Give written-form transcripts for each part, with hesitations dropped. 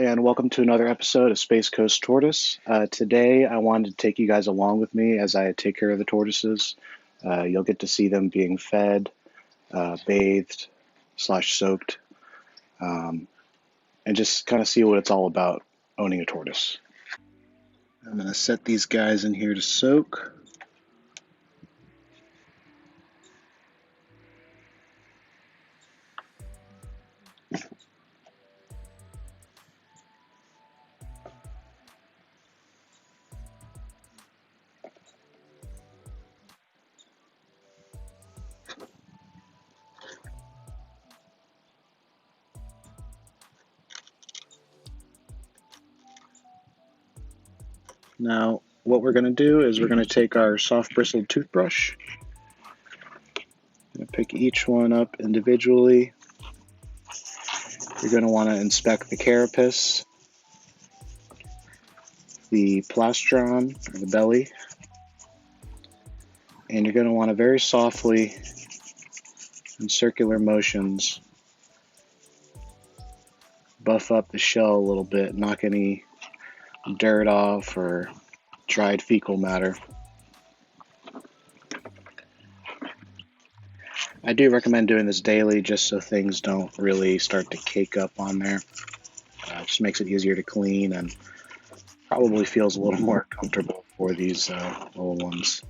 and welcome to another episode of SpaceCoast Tortoise. Today, I wanted to take you guys along with me as I take care of the tortoises. You'll get to see them being fed, bathed, /soaked, and just kind of see what it's all about owning a tortoise. I'm going to set these guys in here to soak. Now, what we're going to do is we're going to take our soft bristled toothbrush. I'm going to pick each one up individually. You're going to want to inspect the carapace, the plastron, or the belly, and you're going to want to very softly, in circular motions, buff up the shell a little bit, knock any dirt off or dried fecal matter. I do recommend doing this daily just so things don't really start to cake up on there. It just makes it easier to clean and probably feels a little more comfortable for these little ones.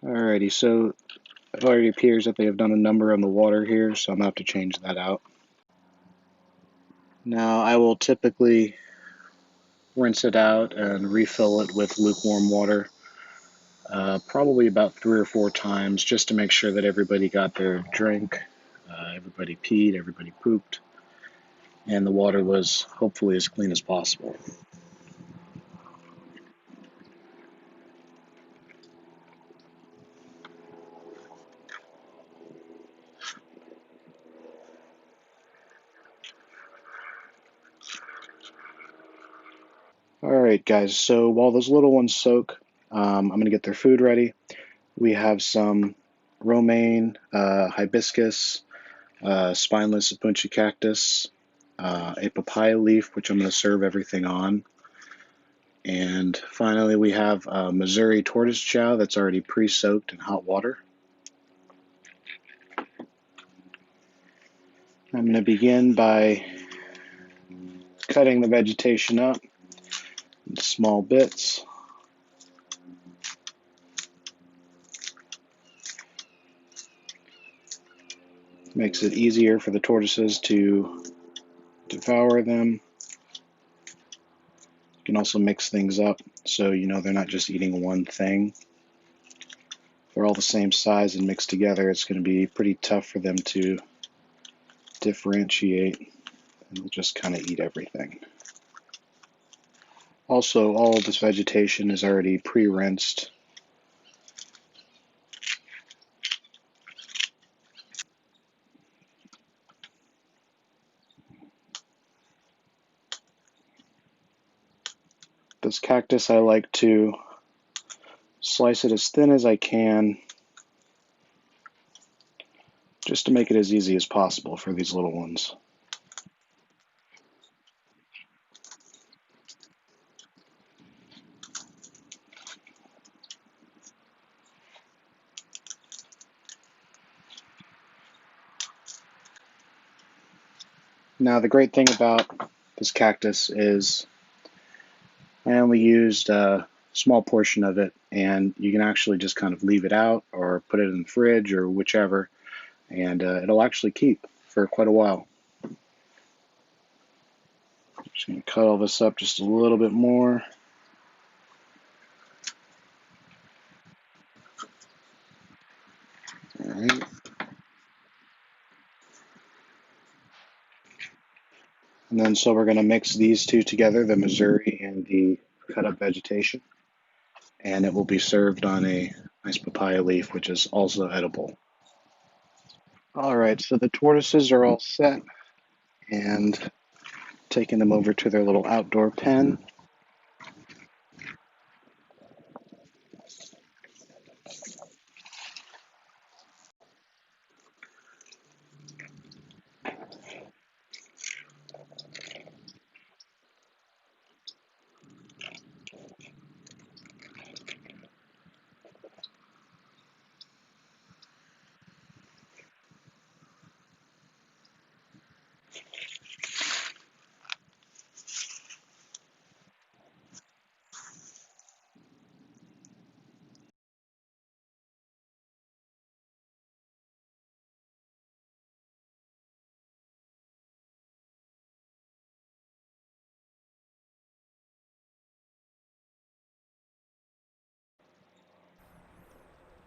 Alrighty, so it already appears that they have done a number on the water here, so I'm going to have to change that out. Now I will typically rinse it out and refill it with lukewarm water, probably about 3 or 4 times, just to make sure that everybody got their drink, everybody peed, everybody pooped, and the water was hopefully as clean as possible. Alright guys, so while those little ones soak, I'm going to get their food ready. We have some romaine, hibiscus, spineless sapuntia cactus, a papaya leaf, which I'm going to serve everything on. And finally, we have Missouri tortoise chow that's already pre-soaked in hot water. I'm going to begin by cutting the vegetation up into small bits. Makes it easier for the tortoises to devour them. You can also mix things up so you know they're not just eating one thing. If they're all the same size and mixed together, it's going to be pretty tough for them to differentiate, and they'll just kind of eat everything. Also, all of this vegetation is already pre-rinsed. This cactus, I like to slice it as thin as I can, just to make it as easy as possible for these little ones. Now, the great thing about this cactus is I only used a small portion of it, and you can actually just kind of leave it out or put it in the fridge or whichever, and it'll actually keep for quite a while. Just going to cut all this up just a little bit more. All right. And then so we're going to mix these two together, the Missouri and the cut up vegetation, and it will be served on a nice papaya leaf, which is also edible. All right, so the tortoises are all set and taking them over to their little outdoor pen.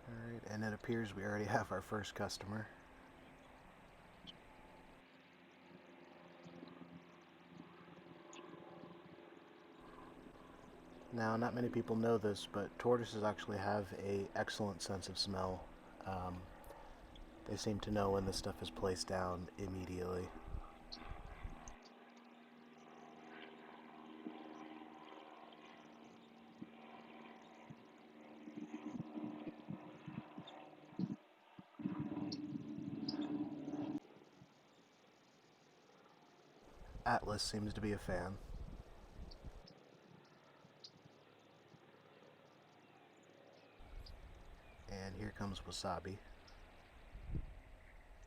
Alright, and it appears we already have our first customer. Now, not many people know this, but tortoises actually have a excellent sense of smell. Um, they seem to know when this stuff is placed down immediately. Atlas seems to be a fan. And here comes Wasabi,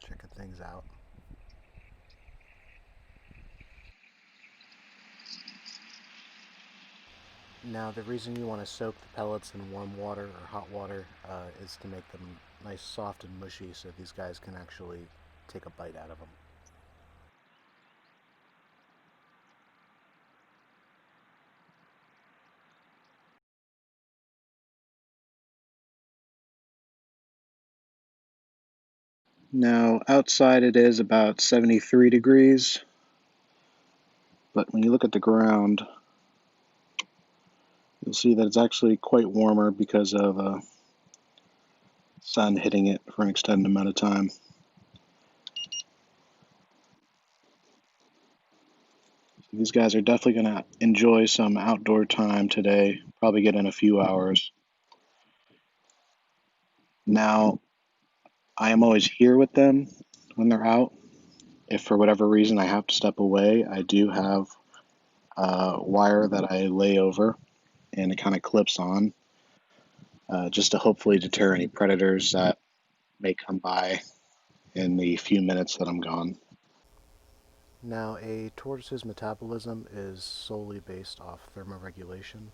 checking things out. Now, the reason you want to soak the pellets in warm water or hot water is to make them nice, soft, and mushy so these guys can actually take a bite out of them. Now, outside it is about 73 degrees, but when you look at the ground, you'll see that it's actually quite warmer because of sun hitting it for an extended amount of time. These guys are definitely going to enjoy some outdoor time today, probably get in a few hours. Now, I am always here with them when they're out. If for whatever reason I have to step away, I do have a wire that I lay over and it kind of clips on just to hopefully deter any predators that may come by in the few minutes that I'm gone. Now, a tortoise's metabolism is solely based off thermoregulation,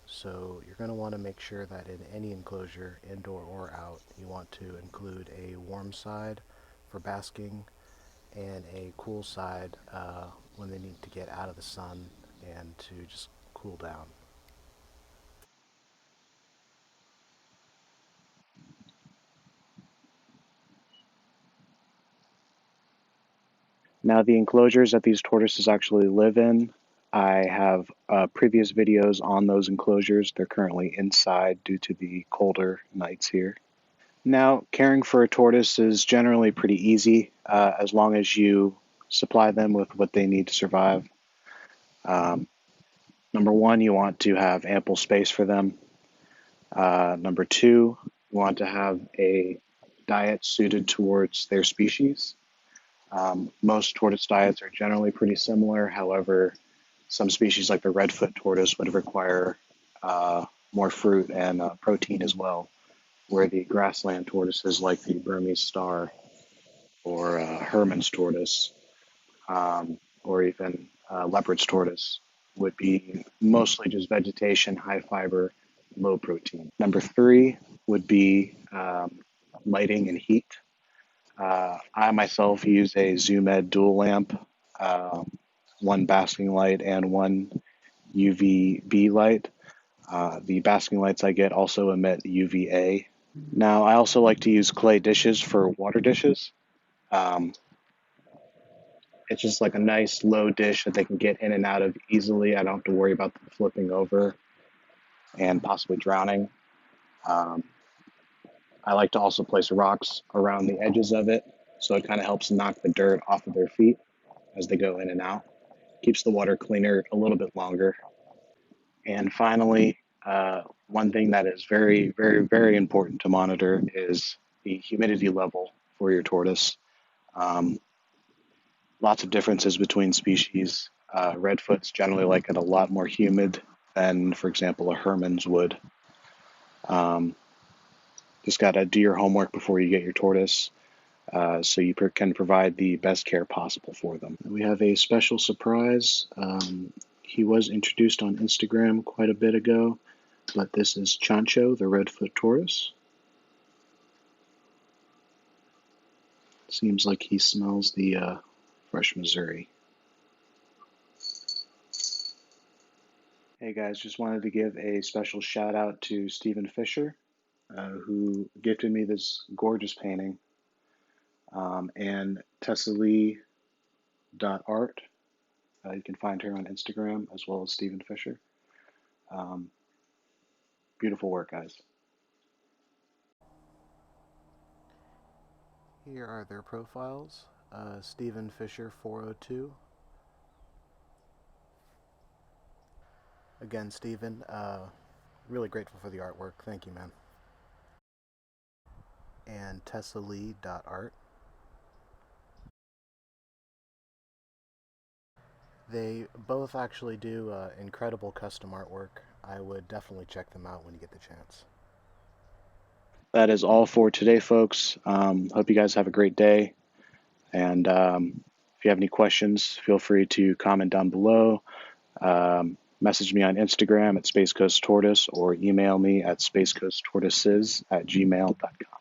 so you're going to want to make sure that in any enclosure, indoor or out, you want to include a warm side for basking and a cool side when they need to get out of the sun and to just cool down. Now, the enclosures that these tortoises actually live in, I have previous videos on those enclosures. They're currently inside due to the colder nights here. Now, caring for a tortoise is generally pretty easy as long as you supply them with what they need to survive. Um, Number one, you want to have ample space for them. Number two, you want to have a diet suited towards their species. Most tortoise diets are generally pretty similar. However, some species like the redfoot tortoise would require more fruit and protein as well, where the grassland tortoises like the Burmese star or Hermann's tortoise or even leopard's tortoise would be mostly just vegetation, high fiber, low protein. Number three would be lighting and heat. I myself use a ZoomEd dual lamp, uh, one basking light and one UVB light. The basking lights I get also emit UVA. Now, I also like to use clay dishes for water dishes. Um, it's just like a nice low dish that they can get in and out of easily. I don't have to worry about them flipping over and possibly drowning. Um, I like to also place rocks around the edges of it So it kind of helps knock the dirt off of their feet as they go in and out. Keeps the water cleaner a little bit longer. And finally, one thing that is very, very, very important to monitor is the humidity level for your tortoise. Um, Lots of differences between species. Redfoots generally like it a lot more humid than, for example, a Herman's would. Um, just got to do your homework before you get your tortoise, so you can provide the best care possible for them. We have a special surprise. He was introduced on Instagram quite a bit ago, but this is Chancho, the Redfoot Tortoise. Seems like he smells the fresh Missouri. Hey guys, just wanted to give a special shout out to Stephen Fisher, who gifted me this gorgeous painting, and Tessalee.art. You can find her on Instagram as well as Stephen Fisher. Um, Beautiful work, guys. Here are their profiles. Stephen Fisher 402. Again, Stephen, really grateful for the artwork. Thank you, man. And Tessalee.art. They both actually do incredible custom artwork. I would definitely check them out when you get the chance. That is all for today, folks. Hope you guys have a great day. And if you have any questions, feel free to comment down below. Message me on Instagram at SpaceCoast Tortoise or email me at spacecoasttortoises@gmail.com.